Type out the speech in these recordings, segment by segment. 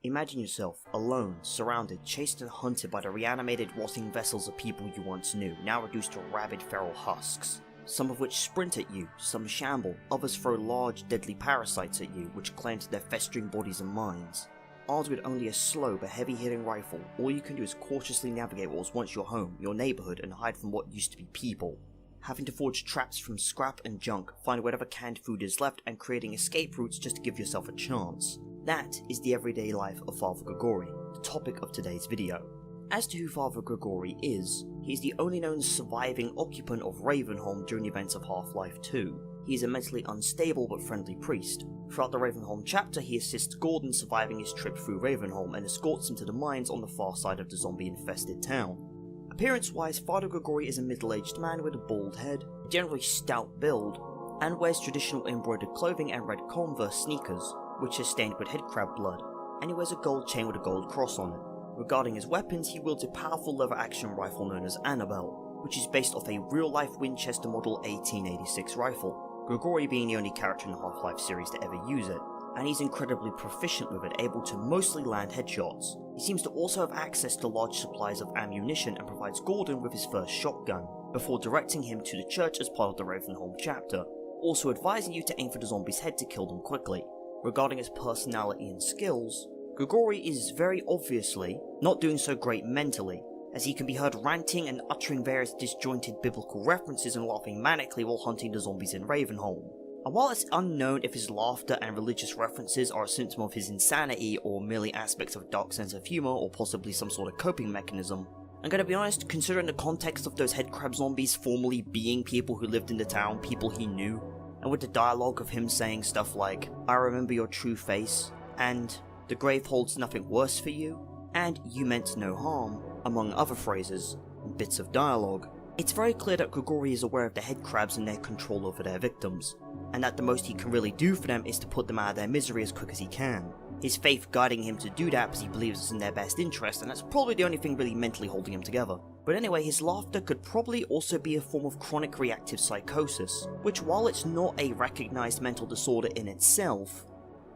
Imagine yourself, alone, surrounded, chased and hunted by the reanimated, rotting vessels of people you once knew, now reduced to rabid feral husks. Some of which sprint at you, some shamble, others throw large, deadly parasites at you, which cling to their festering bodies and minds. Armed with only a slow but heavy-hitting rifle, all you can do is cautiously navigate what was once your home, your neighbourhood, and hide from what used to be people. Having to forge traps from scrap and junk, find whatever canned food is left, and creating escape routes just to give yourself a chance. That is the everyday life of Father Grigori, the topic of today's video. As to who Father Grigori is, he is the only known surviving occupant of Ravenholm during the events of Half-Life 2. He is a mentally unstable but friendly priest. Throughout the Ravenholm chapter, he assists Gordon surviving his trip through Ravenholm and escorts him to the mines on the far side of the zombie-infested town. Appearance-wise, Father Grigori is a middle-aged man with a bald head, a generally stout build, and wears traditional embroidered clothing and red Converse sneakers, which is stained with headcrab blood, and he wears a gold chain with a gold cross on it. Regarding his weapons, he wields a powerful lever-action rifle known as Annabelle, which is based off a real-life Winchester Model 1886 rifle, Grigori being the only character in the Half-Life series to ever use it, and he's incredibly proficient with it, able to mostly land headshots. He seems to also have access to large supplies of ammunition and provides Gordon with his first shotgun, before directing him to the church as part of the Ravenholm chapter, also advising you to aim for the zombie's head to kill them quickly. Regarding his personality and skills, Grigori is very obviously not doing so great mentally, as he can be heard ranting and uttering various disjointed biblical references and laughing manically while hunting the zombies in Ravenholm. And while it's unknown if his laughter and religious references are a symptom of his insanity or merely aspects of a dark sense of humour or possibly some sort of coping mechanism, I'm gonna be honest, considering the context of those headcrab zombies formerly being people who lived in the town, people he knew, and with the dialogue of him saying stuff like, "I remember your true face," and "the grave holds nothing worse for you," and "you meant no harm," among other phrases and bits of dialogue, it's very clear that Grigori is aware of the headcrabs and their control over their victims, and that the most he can really do for them is to put them out of their misery as quick as he can. His faith guiding him to do that because he believes it's in their best interest, and that's probably the only thing really mentally holding him together. But anyway, his laughter could probably also be a form of chronic reactive psychosis, which while it's not a recognized mental disorder in itself,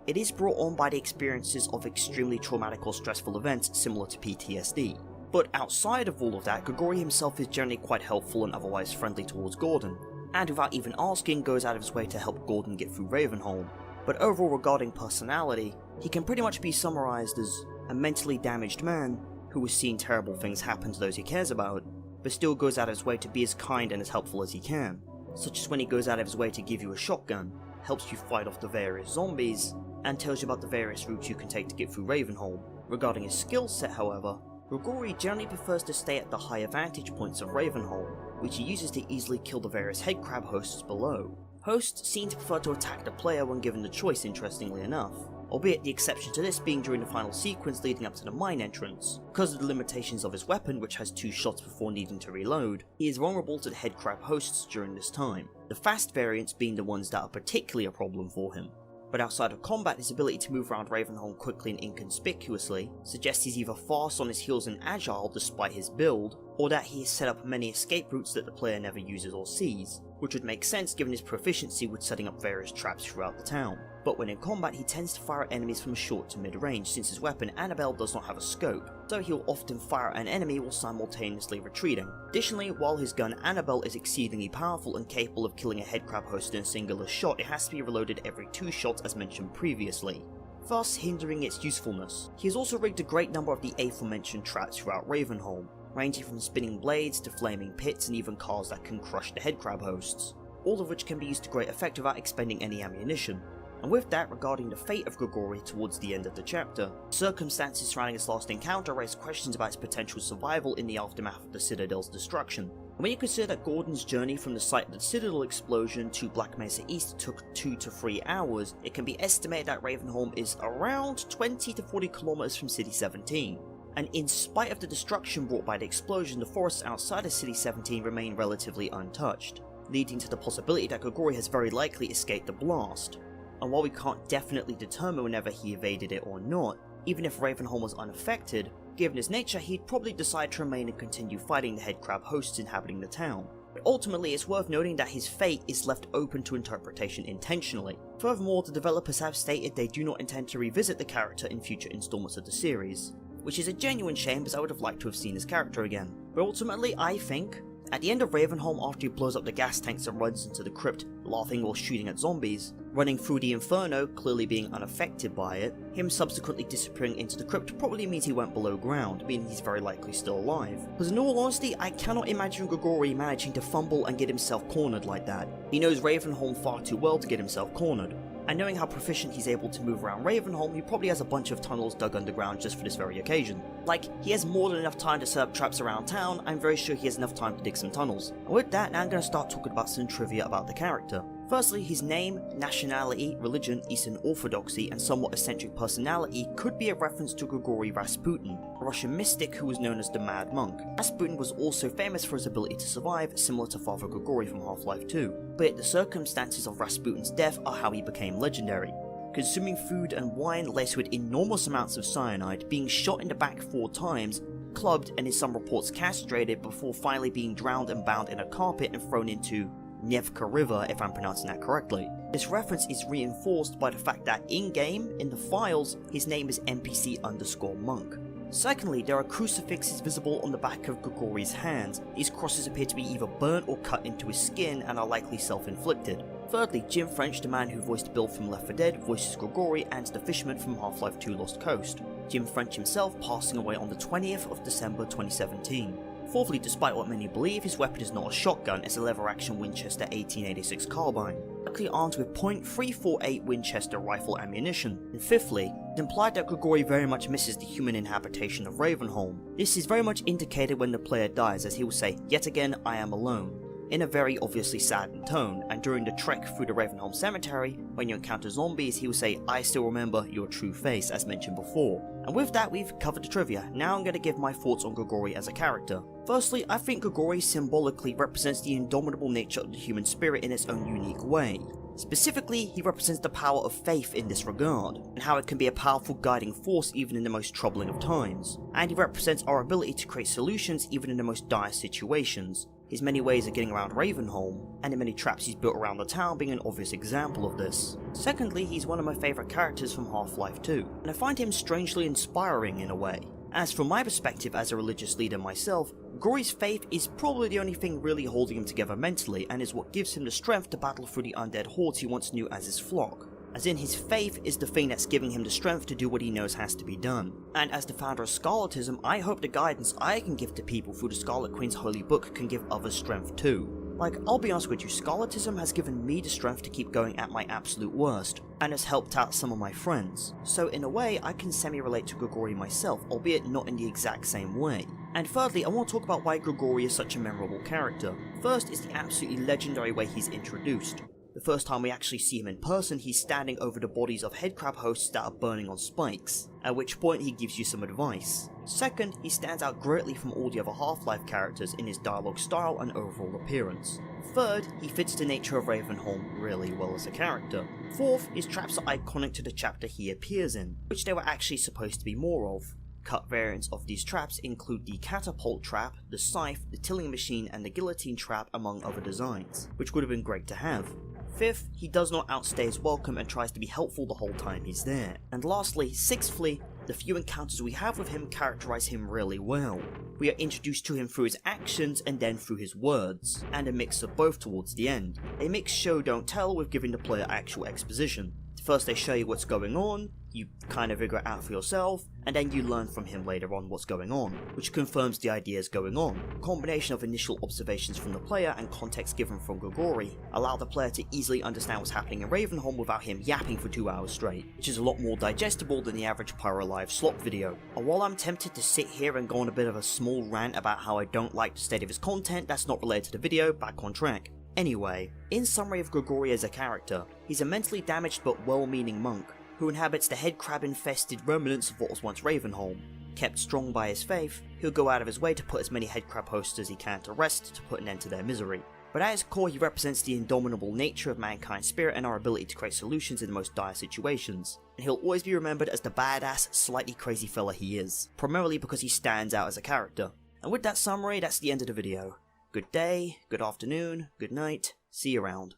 it is brought on by the experiences of extremely traumatic or stressful events similar to PTSD. But outside of all of that, Grigori himself is generally quite helpful and otherwise friendly towards Gordon, and without even asking goes out of his way to help Gordon get through Ravenholm. But overall, regarding personality, he can pretty much be summarized as a mentally damaged man who has seen terrible things happen to those he cares about, but still goes out of his way to be as kind and as helpful as he can, such as when he goes out of his way to give you a shotgun, helps you fight off the various zombies, and tells you about the various routes you can take to get through Ravenholm. Regarding his skill set, however, Grigori generally prefers to stay at the higher vantage points of Ravenholm, which he uses to easily kill the various headcrab hosts below. Hosts seem to prefer to attack the player when given the choice, interestingly enough, albeit the exception to this being during the final sequence leading up to the mine entrance. Because of the limitations of his weapon, which has 2 shots before needing to reload, he is vulnerable to the headcrab hosts during this time, the fast variants being the ones that are particularly a problem for him. But outside of combat, his ability to move around Ravenholm quickly and inconspicuously suggests he's either fast on his heels and agile despite his build, or that he has set up many escape routes that the player never uses or sees, which would make sense given his proficiency with setting up various traps throughout the town. But when in combat, he tends to fire at enemies from short to mid-range since his weapon Annabelle does not have a scope, so he'll often fire at an enemy while simultaneously retreating. Additionally, while his gun Annabelle is exceedingly powerful and capable of killing a headcrab host in a singular shot, it has to be reloaded every 2 shots as mentioned previously, thus hindering its usefulness. He has also rigged a great number of the aforementioned traps throughout Ravenholm, ranging from spinning blades to flaming pits and even cars that can crush the headcrab hosts, all of which can be used to great effect without expending any ammunition. And with that, regarding the fate of Grigori towards the end of the chapter, circumstances surrounding his last encounter raise questions about his potential survival in the aftermath of the Citadel's destruction. And when you consider that Gordon's journey from the site of the Citadel explosion to Black Mesa East took 2 to 3 hours, it can be estimated that Ravenholm is around 20 to 40 kilometers from City 17. And in spite of the destruction brought by the explosion, the forests outside of City 17 remain relatively untouched, leading to the possibility that Grigori has very likely escaped the blast. And while we can't definitely determine whenever he evaded it or not, even if Ravenholm was unaffected, given his nature, he'd probably decide to remain and continue fighting the headcrab hosts inhabiting the town. But ultimately, it's worth noting that his fate is left open to interpretation intentionally. Furthermore, the developers have stated they do not intend to revisit the character in future installments of the series, which is a genuine shame as I would have liked to have seen his character again. But ultimately, I think, at the end of Ravenholm, after he blows up the gas tanks and runs into the crypt, laughing while shooting at zombies, running through the inferno, clearly being unaffected by it, him subsequently disappearing into the crypt probably means he went below ground, meaning he's very likely still alive. Because in all honesty, I cannot imagine Grigori managing to fumble and get himself cornered like that. He knows Ravenholm far too well to get himself cornered. And knowing how proficient he's able to move around Ravenholm, he probably has a bunch of tunnels dug underground just for this very occasion. Like, he has more than enough time to set up traps around town. I'm very sure he has enough time to dig some tunnels. And with that, now I'm going to start talking about some trivia about the character. Firstly, his name, nationality, religion, Eastern Orthodoxy, and somewhat eccentric personality could be a reference to Grigori Rasputin, a Russian mystic who was known as the Mad Monk. Rasputin was also famous for his ability to survive, similar to Father Grigori from Half-Life 2. But yet the circumstances of Rasputin's death are how he became legendary. Consuming food and wine laced with enormous amounts of cyanide, being shot in the back 4 times, clubbed and in some reports castrated before finally being drowned and bound in a carpet and thrown into Nevka River, if I'm pronouncing that correctly. This reference is reinforced by the fact that in-game, in the files, his name is NPC_monk. Secondly, there are crucifixes visible on the back of Grigori's hands. These crosses appear to be either burnt or cut into his skin and are likely self-inflicted. Thirdly, Jim French, the man who voiced Bill from Left 4 Dead, voices Grigori and the fisherman from Half-Life 2 Lost Coast. Jim French himself passing away on the 20th of December 2017. Fourthly, despite what many believe, his weapon is not a shotgun, it's a lever-action Winchester 1886 carbine, likely armed with .348 Winchester rifle ammunition. And fifthly, it's implied that Grigori very much misses the human inhabitation of Ravenholm. This is very much indicated when the player dies, as he will say, "Yet again, I am alone," in a very obviously saddened tone, and during the trek through the Ravenholm cemetery, when you encounter zombies, he will say, "I still remember your true face," as mentioned before. And with that, we've covered the trivia. Now I'm going to give my thoughts on Grigori as a character. Firstly, I think Grigori symbolically represents the indomitable nature of the human spirit in its own unique way. Specifically, he represents the power of faith in this regard, and how it can be a powerful guiding force even in the most troubling of times. And he represents our ability to create solutions even in the most dire situations. His many ways of getting around Ravenholm, and the many traps he's built around the town being an obvious example of this. Secondly, he's one of my favourite characters from Half-Life 2, and I find him strangely inspiring in a way. As from my perspective as a religious leader myself, Grigori's faith is probably the only thing really holding him together mentally, and is what gives him the strength to battle through the undead hordes he once knew as his flock. As in, his faith is the thing that's giving him the strength to do what he knows has to be done. And as the founder of Scarletism, I hope the guidance I can give to people through the Scarlet Queen's holy book can give others strength too. Like, I'll be honest with you, Scarletism has given me the strength to keep going at my absolute worst, and has helped out some of my friends. So in a way, I can semi-relate to Grigori myself, albeit not in the exact same way. And thirdly, I want to talk about why Grigori is such a memorable character. First is the absolutely legendary way he's introduced. The first time we actually see him in person, he's standing over the bodies of headcrab hosts that are burning on spikes, at which point he gives you some advice. Second, he stands out greatly from all the other Half-Life characters in his dialogue style and overall appearance. Third, he fits the nature of Ravenholm really well as a character. Fourth, his traps are iconic to the chapter he appears in, which there were actually supposed to be more of. Cut variants of these traps include the catapult trap, the scythe, the tilling machine, and the guillotine trap, among other designs, which would have been great to have. Fifth, he does not outstay his welcome and tries to be helpful the whole time he's there. And lastly, sixthly, the few encounters we have with him characterize him really well. We are introduced to him through his actions and then through his words, and a mix of both towards the end. A mix show don't tell with giving the player actual exposition. First they show you what's going on, you kind of figure it out for yourself, and then you learn from him later on what's going on, which confirms the ideas going on. A combination of initial observations from the player and context given from Grigori allow the player to easily understand what's happening in Ravenholm without him yapping for 2 hours straight, which is a lot more digestible than the average Pyro Live slop video. And while I'm tempted to sit here and go on a bit of a small rant about how I don't like the state of his content that's not related to the video, back on track. Anyway, in summary of Grigori as a character, he's a mentally damaged but well-meaning monk who inhabits the headcrab-infested remnants of what was once Ravenholm. Kept strong by his faith, he'll go out of his way to put as many headcrab hosts as he can to rest to put an end to their misery. But at his core, he represents the indomitable nature of mankind's spirit and our ability to create solutions in the most dire situations. And he'll always be remembered as the badass, slightly crazy fella he is, primarily because he stands out as a character. And with that summary, that's the end of the video. Good day, good afternoon, good night, see you around.